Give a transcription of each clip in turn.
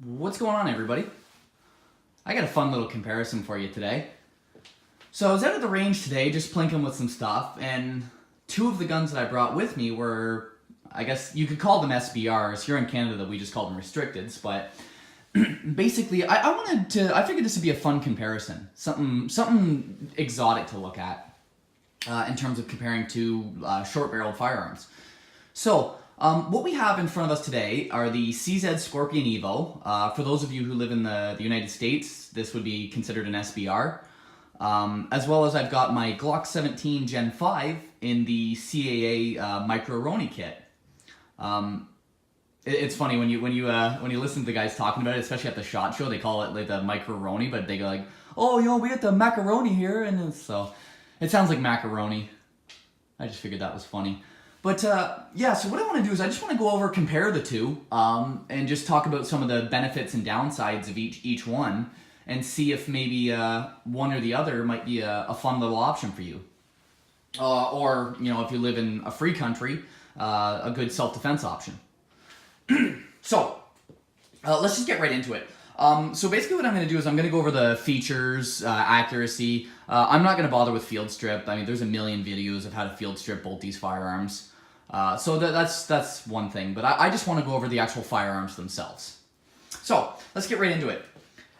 What's going on, everybody? I got a fun little comparison for you today. So I was out at the range today just plinking with some stuff, and two of the guns that I brought with me were, I guess you could call them SBRs. Here in Canada we just call them restricteds, but basically I figured this would be a fun comparison, something exotic to look at in terms of comparing two short-barreled firearms. So what we have in front of us today are the CZ Scorpion Evo. For those of you who live in the United States, this would be considered an SBR. As well as I've got my Glock 17 Gen 5 in the CAA Micro Roni kit. It's funny when you listen to the guys talking about it, especially at the SHOT Show, they call it like the Micro Roni, but they go like, "Oh, we got the macaroni here," and so it sounds like macaroni. I just figured that was funny. But yeah, so what I want to do is I just want to go over, compare the two, and just talk about some of the benefits and downsides of each one, and see if maybe one or the other might be a fun little option for you. Or, if you live in a free country, a good self-defense option. So, let's just get right into it. So basically what I'm going to do is I'm going to go over the features, accuracy. I'm not going to bother with field strip. I mean, there's a million videos of how to field strip both these firearms. So that's one thing. But I just want to go over the actual firearms themselves. So, let's get right into it.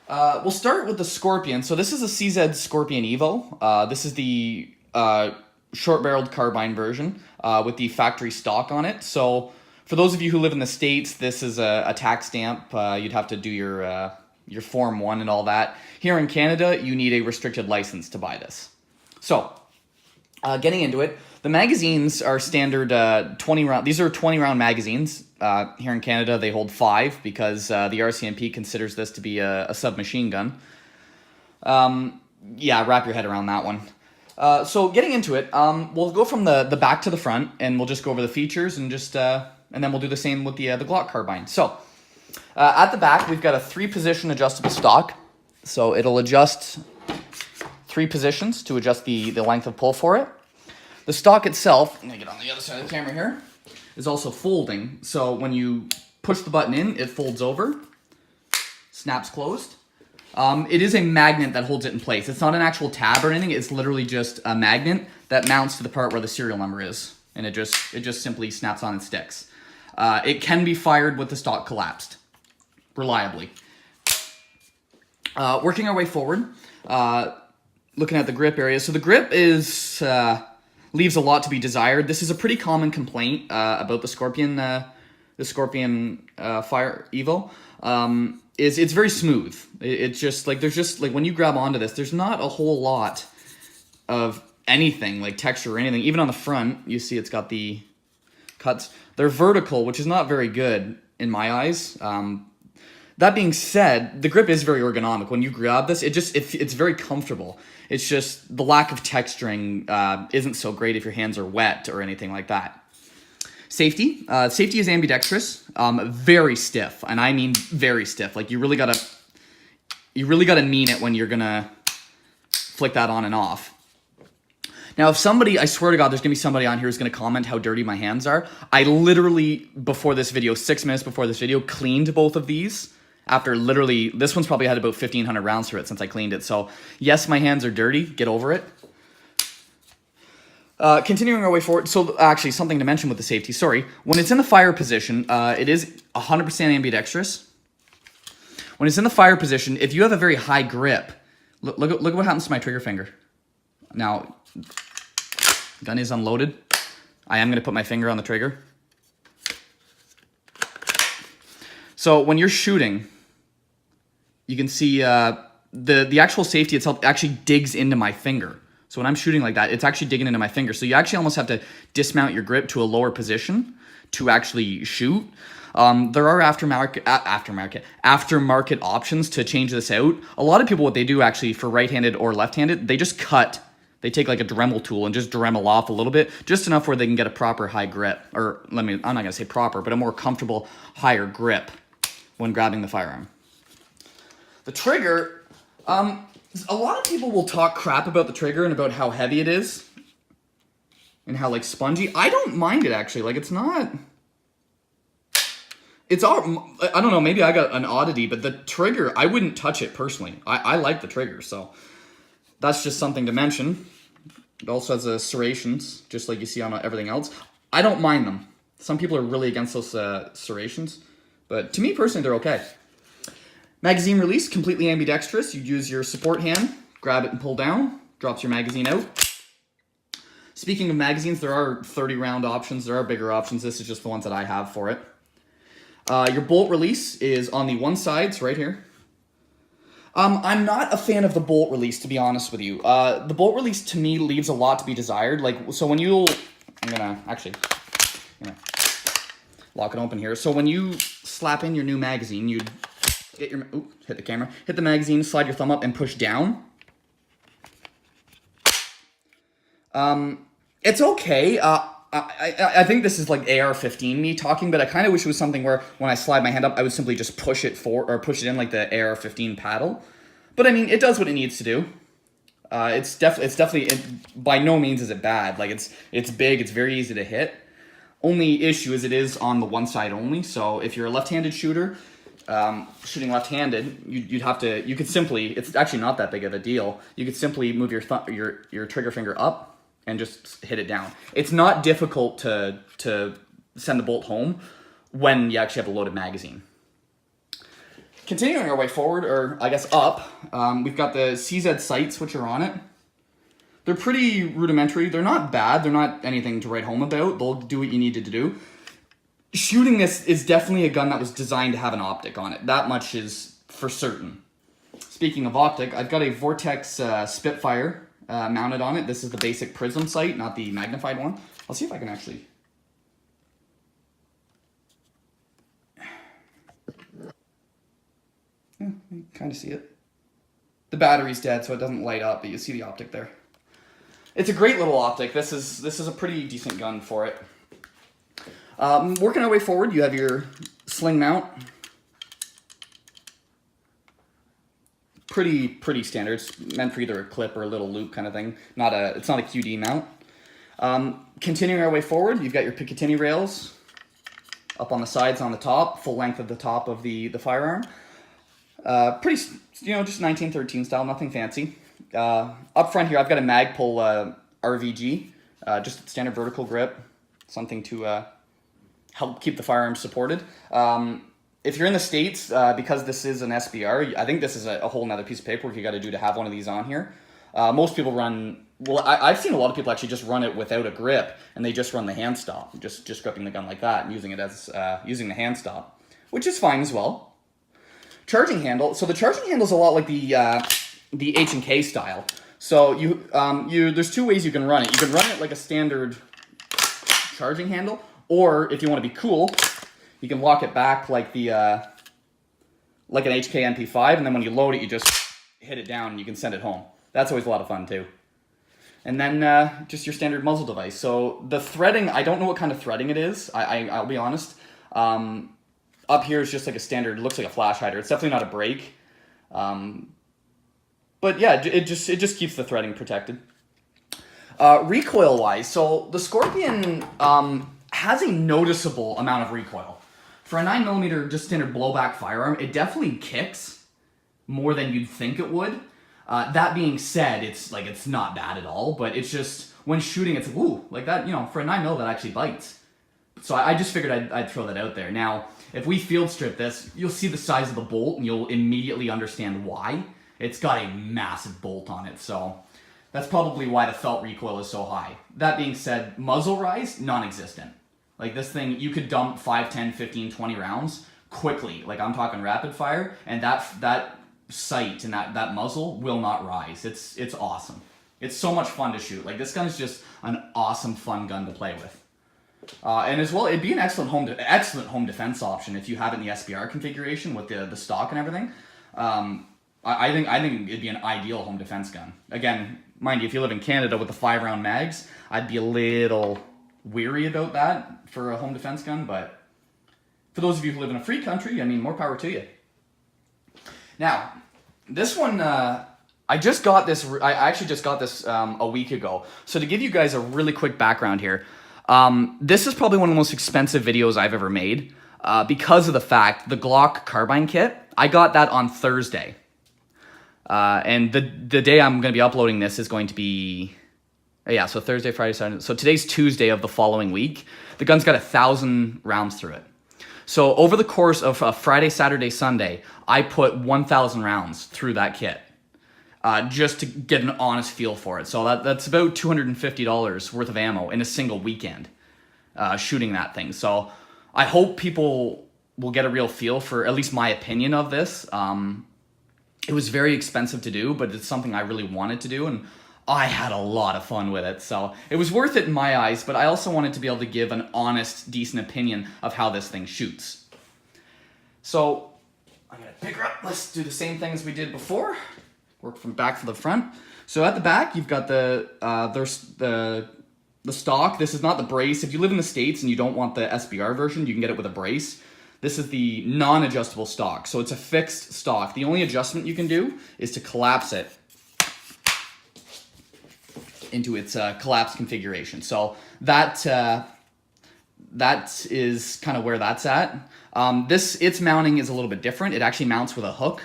We'll start with the Scorpion. So this is a CZ Scorpion Evo. This is the short-barreled carbine version with the factory stock on it. So for those of you who live in the States, this is a tax stamp. You'd have to do your Form 1 and all that. Here in Canada, you need a restricted license to buy this. So getting into it, the magazines are standard 20 round. These are 20-round magazines. Here in Canada, they hold 5 because the RCMP considers this to be a submachine gun. Yeah, wrap your head around that one. So getting into it, we'll go from the back to the front, and we'll just go over the features and just and then we'll do the same with the Glock carbine. So at the back, we've got a 3-position adjustable stock. So it'll adjust 3 positions to adjust the length of pull for it. The stock itself, I'm going to get on the other side of the camera here, is also folding. So when you push the button in, it folds over, snaps closed. It is a magnet that holds it in place. It's not an actual tab or anything. It's literally just a magnet that mounts to the part where the serial number is. And it just simply snaps on and sticks. It can be fired with the stock collapsed, reliably. Working our way forward, looking at the grip area. So the grip is... leaves a lot to be desired. This is a pretty common complaint about the Scorpion Fire Evo. It's very smooth. It's just like there's just like when you grab onto this, there's not a whole lot of anything like texture or anything. Even on the front, you see it's got the cuts. They're vertical, which is not very good in my eyes. That being said, the grip is very ergonomic. When you grab this, it's very comfortable. It's just the lack of texturing isn't so great if your hands are wet or anything like that. Safety. Safety is ambidextrous, very stiff, and I mean very stiff. Like you really gotta mean it when you're gonna flick that on and off. Now, if somebody, I swear to God, there's gonna be somebody on here who's gonna comment how dirty my hands are. I literally, before this video, 6 minutes before this video, cleaned both of these. After literally, this one's probably had about 1,500 rounds through it since I cleaned it. So yes, my hands are dirty. Get over it. Continuing our way forward. So actually, something to mention with the safety. Sorry. When it's in the fire position, it is 100% ambidextrous. When it's in the fire position, if you have a very high grip, look at what happens to my trigger finger. Now, gun is unloaded. I am going to put my finger on the trigger. So when you're shooting, you can see the actual safety itself actually digs into my finger. So when I'm shooting like that, it's actually digging into my finger. So you actually almost have to dismount your grip to a lower position to actually shoot. There are aftermarket options to change this out. A lot of people, what they do actually for right-handed or left-handed, they just cut. They take like a Dremel tool and just Dremel off a little bit, just enough where they can get a proper high grip. Or I'm not going to say proper, but a more comfortable, higher grip when grabbing the firearm. The trigger, a lot of people will talk crap about the trigger and about how heavy it is and how like spongy. I don't mind it actually. Like it's not it's all, I don't know, maybe I got an oddity, but the trigger, I wouldn't touch it personally. I like the trigger, so that's just something to mention. It also has serrations, just like you see on everything else. I don't mind them. Some people are really against those serrations, but to me personally, they're okay. Magazine release, completely ambidextrous. You use your support hand, grab it and pull down, drops your magazine out. Speaking of magazines, there are 30 round options. There are bigger options. This is just the ones that I have for it. Your bolt release is on the one side, so right here. I'm not a fan of the bolt release, to be honest with you. The bolt release to me leaves a lot to be desired. Like, so when I'm gonna lock it open here. So when you slap in your new magazine, you get your, hit the camera, hit the magazine, slide your thumb up and push down. It's okay. I think this is like AR-15 me talking, but I kind of wish it was something where when I slide my hand up, I would simply just push it in like the AR-15 paddle. But I mean, it does what it needs to do. It's definitely by no means is it bad. Like it's big, it's very easy to hit. Only issue is it is on the one side only. So if you're a left-handed shooter, shooting left-handed, you could simply, it's actually not that big of a deal. You could simply move your trigger finger up and just hit it down. It's not difficult to send the bolt home when you actually have a loaded magazine. Continuing our way forward, or I guess up, we've got the CZ sights which are on it. They're pretty rudimentary. They're not bad. They're not anything to write home about. They'll do what you needed to do. Shooting this is definitely a gun that was designed to have an optic on it. That much is for certain. Speaking of optic, I've got a Vortex Spitfire mounted on it. This is the basic prism sight, not the magnified one. I'll see if I can actually... Yeah, you kind of see it. The battery's dead, so it doesn't light up, but you see the optic there. It's a great little optic. This is a pretty decent gun for it. Working our way forward, you have your sling mount. Pretty standard. It's meant for either a clip or a little loop kind of thing. It's not a QD mount. Continuing our way forward, you've got your Picatinny rails up on the sides, on the top, full length of the top of the firearm. Pretty, just 1913 style, nothing fancy. Up front here, I've got a Magpul RVG, just standard vertical grip, something to help keep the firearm supported. If you're in the States, because this is an SBR, I think this is a whole nother piece of paperwork you got to do to have one of these on here. Most people run, well, I've seen a lot of people actually just run it without a grip, and they just run the hand stop, just gripping the gun like that and using it as using the hand stop, which is fine as well. Charging handle. So the charging handle is a lot like the H&K style. So there's two ways you can run it. You can run it like a standard charging handle, or if you want to be cool, you can lock it back like like an HK MP5, and then when you load it, you just hit it down and you can send it home. That's always a lot of fun too. And then just your standard muzzle device. So the threading, I don't know what kind of threading it is. I'll be honest. Up here is just like a standard, it looks like a flash hider. It's definitely not a brake. But yeah, it just keeps the threading protected. Recoil wise, so the Scorpion has a noticeable amount of recoil. For a 9mm just standard blowback firearm, it definitely kicks more than you'd think it would. That being said, it's not bad at all, but it's just when shooting, it's ooh, like that, for a 9mm that actually bites. So I just figured I'd throw that out there. Now, if we field strip this, you'll see the size of the bolt and you'll immediately understand why. It's got a massive bolt on it, so that's probably why the felt recoil is so high. That being said, muzzle rise, non-existent. Like this thing, you could dump 5, 10, 15, 20 rounds quickly. Like I'm talking rapid fire, and that sight and that muzzle will not rise. It's awesome. It's so much fun to shoot. Like this gun is just an awesome, fun gun to play with. And as well, it'd be an excellent home defense option if you have it in the SBR configuration with the stock and everything. I think it'd be an ideal home defense gun. Again, mind you, if you live in Canada with the 5-round mags, I'd be a little weary about that for a home defense gun, but for those of you who live in a free country, I mean, more power to you. Now, this one, I actually just got this a week ago. So to give you guys a really quick background here, this is probably one of the most expensive videos I've ever made. because of the fact the Glock carbine kit, I got that on Thursday. And the day I'm going to be uploading this is going to be, yeah, so Thursday, Friday, Saturday. So today's Tuesday of the following week. The gun's got 1,000 rounds through it. So over the course of Friday, Saturday, Sunday, I put 1,000 rounds through that kit. Just to get an honest feel for it. So that's about $250 worth of ammo in a single weekend shooting that thing. So I hope people will get a real feel for at least my opinion of this. It was very expensive to do, but it's something I really wanted to do, and I had a lot of fun with it. So it was worth it in my eyes, but I also wanted to be able to give an honest, decent opinion of how this thing shoots. So I'm gonna pick her up. Let's do the same thing as we did before. Work from back to the front. So at the back, you've got the stock. This is not the brace. If you live in the States and you don't want the SBR version, you can get it with a brace. This is the non-adjustable stock. So it's a fixed stock. The only adjustment you can do is to collapse it into its collapsed configuration. So that is kind of where that's at. Its mounting is a little bit different. It actually mounts with a hook.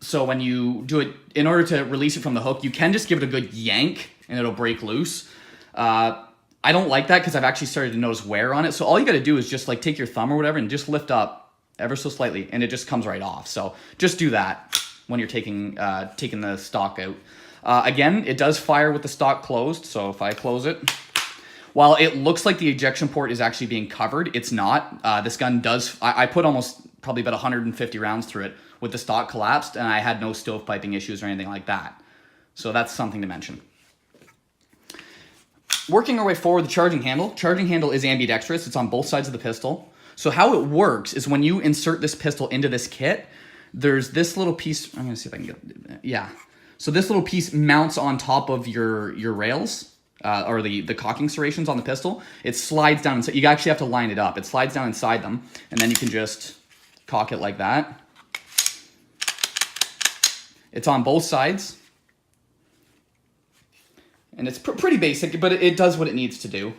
So when you do it, in order to release it from the hook, you can just give it a good yank and it'll break loose. I don't like that because I've actually started to notice wear on it. So all you got to do is just like take your thumb or whatever and just lift up ever so slightly and it just comes right off. So just do that when you're taking the stock out. Again, it does fire with the stock closed. So if I close it, while it looks like the ejection port is actually being covered, it's not. This gun does, I put almost probably about 150 rounds through it with the stock collapsed, and I had no stovepiping issues or anything like that. So that's something to mention. Working our way forward, the charging handle. Charging handle is ambidextrous. It's on both sides of the pistol. So how it works is when you insert this pistol into this kit, there's this little piece. I'm going to see if I can get, yeah. So this little piece mounts on top of your rails, or the cocking serrations on the pistol. It slides down. So you actually have to line it up. It slides down inside them, and then you can just cock it like that. It's on both sides. And it's pretty basic, but it does what it needs to do.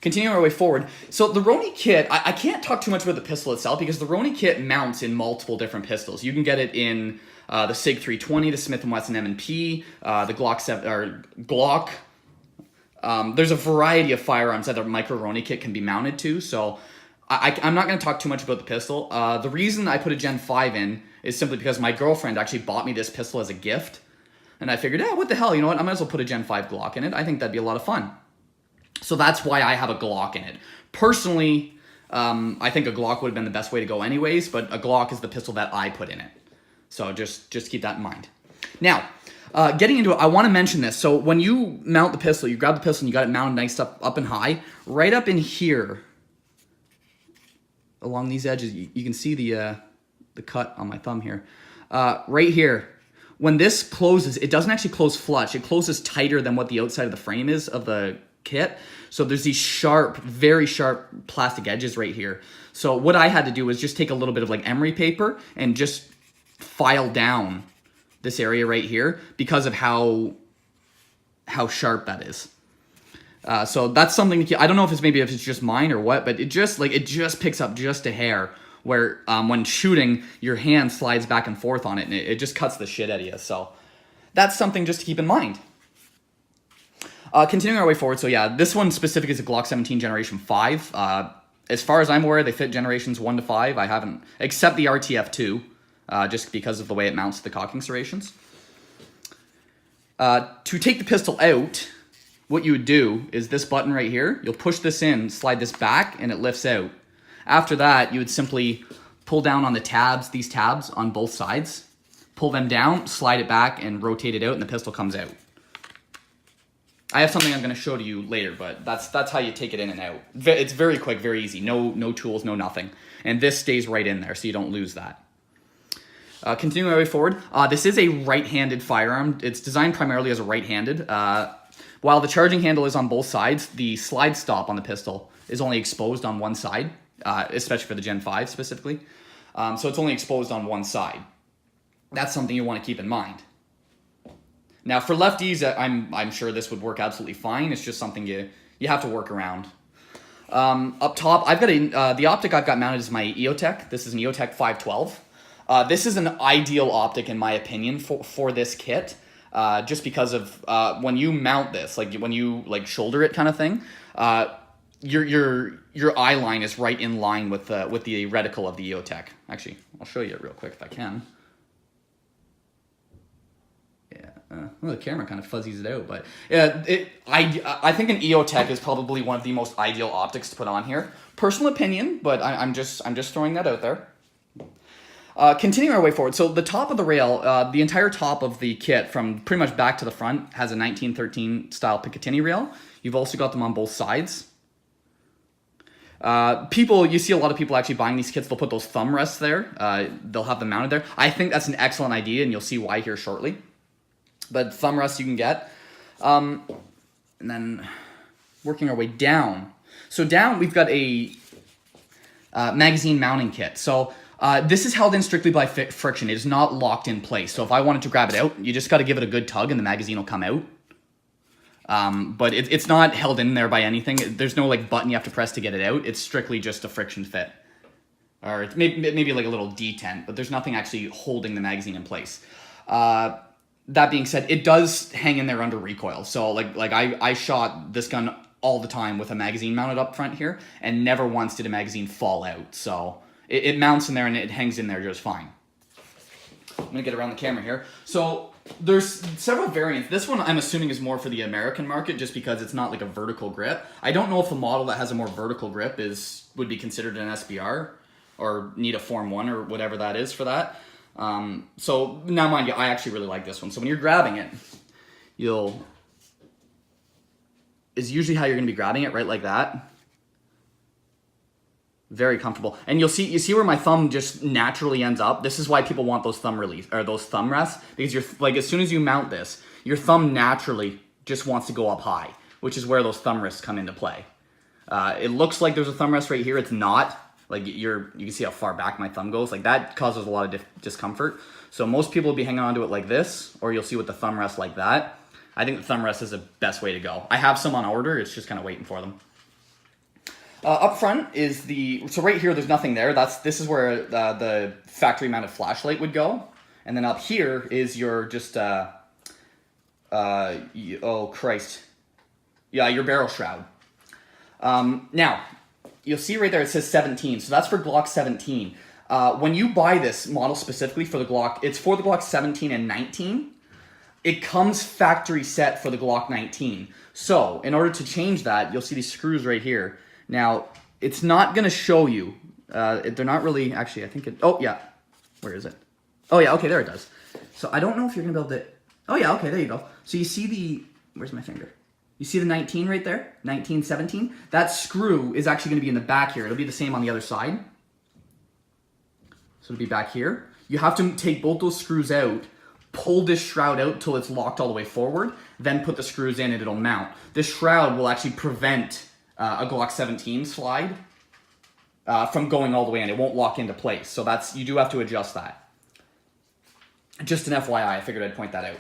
Continuing our way forward. So the Roni kit, I can't talk too much about the pistol itself because the Roni kit mounts in multiple different pistols. You can get it in the SIG 320, the Smith & Wesson M&P, the Glock 7, or Glock. There's a variety of firearms that a Micro Roni kit can be mounted to, so I'm not going to talk too much about the pistol. The reason I put a Gen 5 in is simply because my girlfriend actually bought me this pistol as a gift. And I figured, what the hell, you know what? I might as well put a Gen 5 Glock in it. I think that'd be a lot of fun. So that's why I have a Glock in it. Personally, I think a Glock would have been the best way to go anyways, but a Glock is the pistol that I put in it. So just keep that in mind. Now, getting into it, I want to mention this. So when you mount the pistol, you grab the pistol and you got it mounted nice up and high. Right up in here, along these edges, you can see the cut on my thumb here. Right here, when this closes, it doesn't actually close flush. It closes tighter than what the outside of the frame is of the kit. So there's these sharp, very sharp plastic edges right here. So what I had to do was just take a little bit of like emery paper and just file down this area right here because of how sharp that is. So that's something to keep. I don't know if it's just mine or what, but it just picks up just a hair where when shooting, your hand slides back and forth on it and it just cuts the shit out of you. So that's something just to keep in mind. Continuing our way forward, so yeah, this one specific is a Glock 17 Generation 5. As far as I'm aware, they fit generations 1 to 5. I haven't, except the RTF2, just because of the way it mounts the cocking serrations. To take the pistol out, what you would do is this button right here, you'll push this in, slide this back, and it lifts out. After that, you would simply pull down on the tabs, these tabs on both sides, pull them down, slide it back, and rotate it out, and the pistol comes out. I have something I'm going to show to you later, but that's how you take it in and out. It's very quick, very easy. No tools, no nothing. And this stays right in there, so you don't lose that. Continuing our way forward, this is a right-handed firearm. It's designed primarily as a right-handed. While the charging handle is on both sides, the slide stop on the pistol is only exposed on one side, especially for the Gen 5 specifically. So it's only exposed on one side. That's something you want to keep in mind. Now for lefties, I'm sure this would work absolutely fine. It's just something you have to work around. Up top, I've got the optic I've got mounted is my EOTech. This is an EOTech 512. This is an ideal optic in my opinion for this kit, just because of when you mount this, like when you like shoulder it kind of thing, your eye line is right in line with the reticle of the EOTech. Actually, I'll show you it real quick if I can. Well, the camera kind of fuzzies it out, but I think an EOTech is probably one of the most ideal optics to put on here. Personal opinion, but I'm just throwing that out there. Continuing our way forward, so the top of the rail, the entire top of the kit from pretty much back to the front has a 1913 style Picatinny rail. You've also got them on both sides. You see a lot of people actually buying these kits, they'll put those thumb rests there. They'll have them mounted there. I think that's an excellent idea, and you'll see why here shortly. But thumb rests you can get. And then working our way down. So down, we've got a magazine mounting kit. So this is held in strictly by friction. It is not locked in place. So if I wanted to grab it out, you just got to give it a good tug and the magazine will come out. But it's not held in there by anything. There's no like button you have to press to get it out. It's strictly just a friction fit. Or it's maybe like a little detent, but there's nothing actually holding the magazine in place. That being said, it does hang in there under recoil. So like I shot this gun all the time with a magazine mounted up front here, and never once did a magazine fall out. So it mounts in there and it hangs in there just fine. I'm gonna get around the camera here. So there's several variants. This one I'm assuming is more for the American market just because it's not like a vertical grip. I don't know if a model that has a more vertical grip would be considered an SBR or need a Form 1 or whatever that is for that. So now mind you, I actually really like this one. So when you're grabbing it, is usually how you're going to be grabbing it, right like that. Very comfortable. And you see where my thumb just naturally ends up. This is why people want those thumb rests, because as soon as you mount this, your thumb naturally just wants to go up high, which is where those thumb rests come into play. It looks like there's a thumb rest right here. It's not. Like you can see how far back my thumb goes. Like that causes a lot of discomfort. So most people will be hanging onto it like this, or you'll see with the thumb rest like that. I think the thumb rest is the best way to go. I have some on order. It's just kind of waiting for them. Up front is so right here there's nothing there. This is where the factory mounted flashlight would go. And then up here is your oh Christ. Yeah, your barrel shroud. Now, you'll see right there it says 17, so that's for Glock 17. When you buy this model specifically for the Glock, it's for the Glock 17 and 19. It comes factory set for the Glock 19. So, in order to change that, you'll see these screws right here. Now, it's not going to show you. They're not really, actually, I think it, oh yeah, where is it? Oh yeah, okay, there it does. So, I don't know if you're going to be able to, oh yeah, okay, there you go. So, you see where's my finger? You see the 19 right there? 19, 17? That screw is actually going to be in the back here. It'll be the same on the other side. So it'll be back here. You have to take both those screws out, pull this shroud out till it's locked all the way forward, then put the screws in and it'll mount. This shroud will actually prevent a Glock 17 slide from going all the way in. It won't lock into place. So you do have to adjust that. Just an FYI, I figured I'd point that out.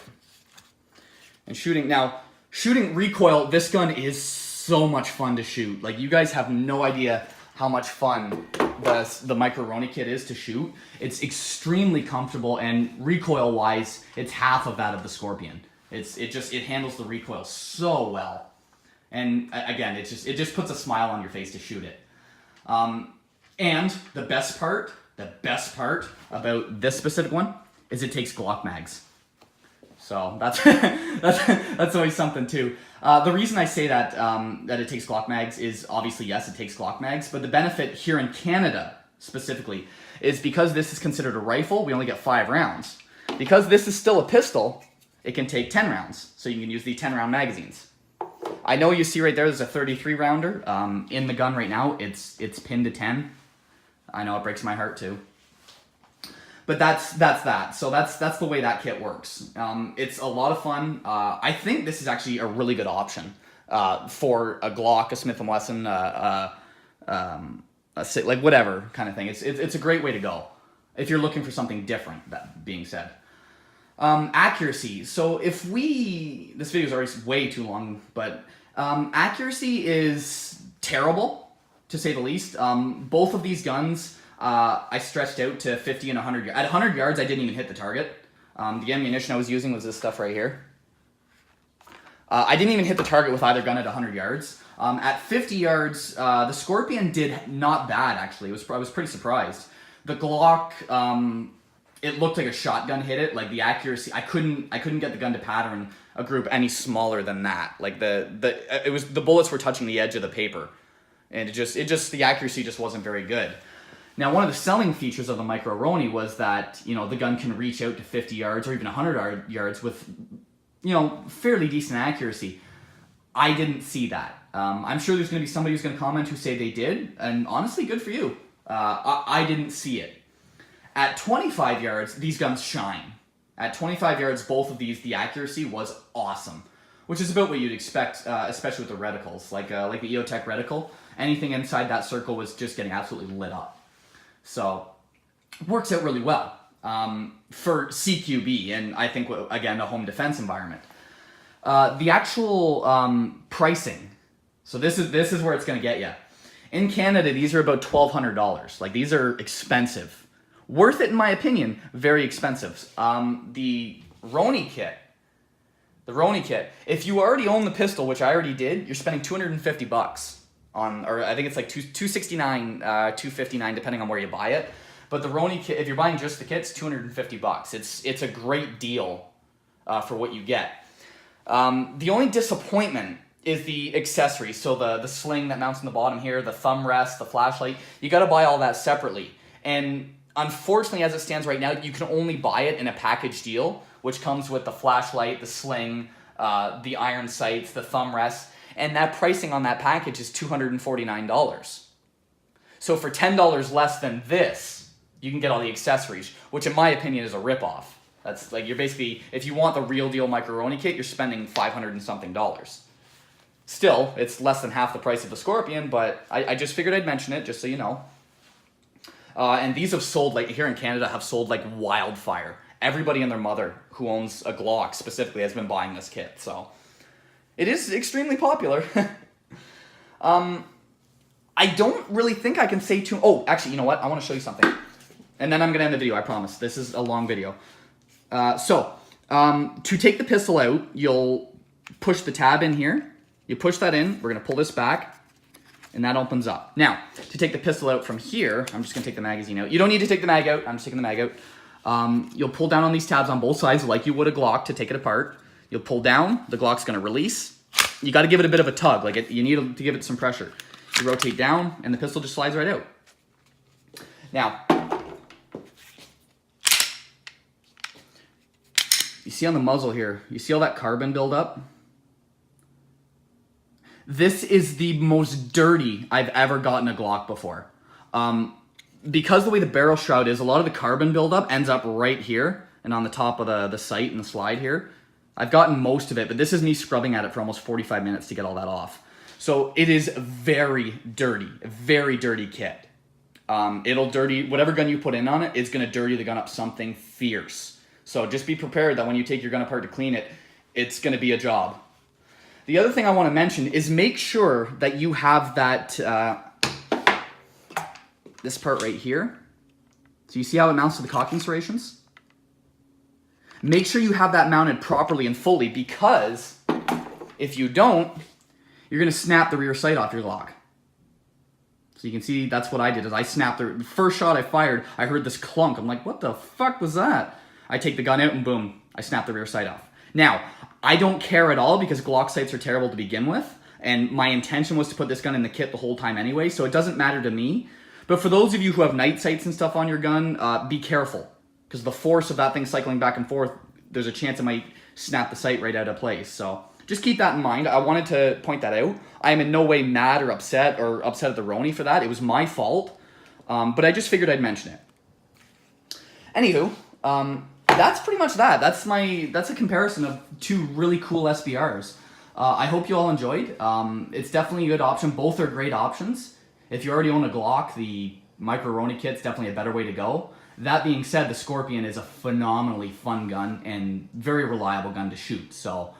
And shooting recoil, this gun is so much fun to shoot. Like, you guys have no idea how much fun the Micro Roni kit is to shoot. It's extremely comfortable, and recoil-wise, it's half of that of the Scorpion. It handles the recoil so well. And again, it just puts a smile on your face to shoot it. And the best part about this specific one is it takes Glock mags. So that's always something too. The reason I say that it takes Glock mags is obviously, yes, it takes Glock mags, but the benefit here in Canada specifically is because this is considered a rifle, we only get 5 rounds. Because this is still a pistol, it can take 10 rounds, so you can use the 10-round magazines. I know you see right there's a 33 rounder in the gun right now. It's pinned to 10. I know it breaks my heart too. But that's that. So that's the way that kit works. It's a lot of fun. I think this is actually a really good option for a Glock, a Smith & Wesson, like whatever kind of thing. It's a great way to go if you're looking for something different, that being said. Accuracy. So this video is already way too long, but accuracy is terrible. to say the least. Both of these guns, I stretched out to 50 and 100 yards. At 100 yards, I didn't even hit the target. The ammunition I was using was this stuff right here. I didn't even hit the target with either gun at 100 yards. At 50 yards, the Scorpion did not bad, actually. I was pretty surprised. The Glock, it looked like a shotgun hit it. Like the accuracy, I couldn't get the gun to pattern a group any smaller than that. Like the bullets were touching the edge of the paper, and the accuracy just wasn't very good. Now, one of the selling features of the Micro Roni was that, you know, the gun can reach out to 50 yards or even 100 yards with, you know, fairly decent accuracy. I didn't see that. I'm sure there's going to be somebody who's going to comment who say they did, and honestly, good for you. I didn't see it. At 25 yards, these guns shine. At 25 yards, both of these, the accuracy was awesome, which is about what you'd expect, especially with the reticles, like the EOTech reticle. Anything inside that circle was just getting absolutely lit up. So, works out really well for CQB, and I think, again, a home defense environment. The actual pricing. So this is where it's going to get you. In Canada, these are about $1,200. Like, these are expensive. Worth it, in my opinion. Very expensive. The Roni kit. If you already own the pistol, which I already did, you're spending $250 on, or I think it's like $269, $259, depending on where you buy it. But the Roni kit, if you're buying just the kit, it's $250. It's a great deal for what you get. The only disappointment is the accessories. So the sling that mounts on the bottom here, the thumb rest, the flashlight. You got to buy all that separately. And unfortunately, as it stands right now, you can only buy it in a package deal, which comes with the flashlight, the sling, the iron sights, the thumb rest. And that pricing on that package is $249. So for $10 less than this, you can get all the accessories, which in my opinion is a ripoff. That's like, you're basically, if you want the real deal Micro Roni kit, you're spending $500 and something. Still, it's less than half the price of the Scorpion, but I just figured I'd mention it just so you know. And these have sold, like here in Canada, have sold like wildfire. Everybody and their mother who owns a Glock specifically has been buying this kit, so it is extremely popular. I don't really think I can say too... Oh, actually, you know what? I want to show you something. And then I'm going to end the video, I promise. This is a long video. To take the pistol out, you'll push the tab in here. You push that in. We're going to pull this back. And that opens up. Now, to take the pistol out from here, I'm just going to take the magazine out. You don't need to take the mag out. I'm just taking the mag out. You'll pull down on these tabs on both sides like you would a Glock to take it apart. You'll pull down. The Glock's going to release. You got to give it a bit of a tug. Like you need to give it some pressure. You rotate down, and the pistol just slides right out. Now, you see on the muzzle here, you see all that carbon buildup? This is the most dirty I've ever gotten a Glock before. Because the way the barrel shroud is, a lot of the carbon buildup ends up right here and on the top of the sight and the slide here. I've gotten most of it, but this is me scrubbing at it for almost 45 minutes to get all that off. So it is very dirty kit. It'll dirty, whatever gun you put in on it, it's going to dirty the gun up something fierce. So just be prepared that when you take your gun apart to clean it, it's going to be a job. The other thing I want to mention is make sure that you have that, this part right here. So you see how it mounts to the cocking serrations? Make sure you have that mounted properly and fully, because if you don't, you're going to snap the rear sight off your Glock. So you can see that's what I did, is I snapped the first shot I fired, I heard this clunk. I'm like, what the fuck was that? I take the gun out and boom, I snap the rear sight off. Now, I don't care at all because Glock sights are terrible to begin with, and my intention was to put this gun in the kit the whole time anyway, so it doesn't matter to me. But for those of you who have night sights and stuff on your gun, be careful, because the force of that thing cycling back and forth, there's a chance it might snap the sight right out of place. So just keep that in mind. I wanted to point that out. I am in no way mad or upset at the Roni for that. It was my fault, but I just figured I'd mention it. Anywho, that's pretty much that. That's a comparison of two really cool SBRs. I hope you all enjoyed. It's definitely a good option. Both are great options. If you already own a Glock, the Micro Roni kit's definitely a better way to go. That being said, the Scorpion is a phenomenally fun gun and very reliable gun to shoot. So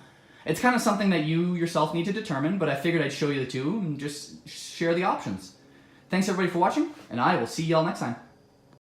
it's kind of something that you yourself need to determine, but I figured I'd show you the two and just share the options. Thanks everybody for watching, and I will see y'all next time.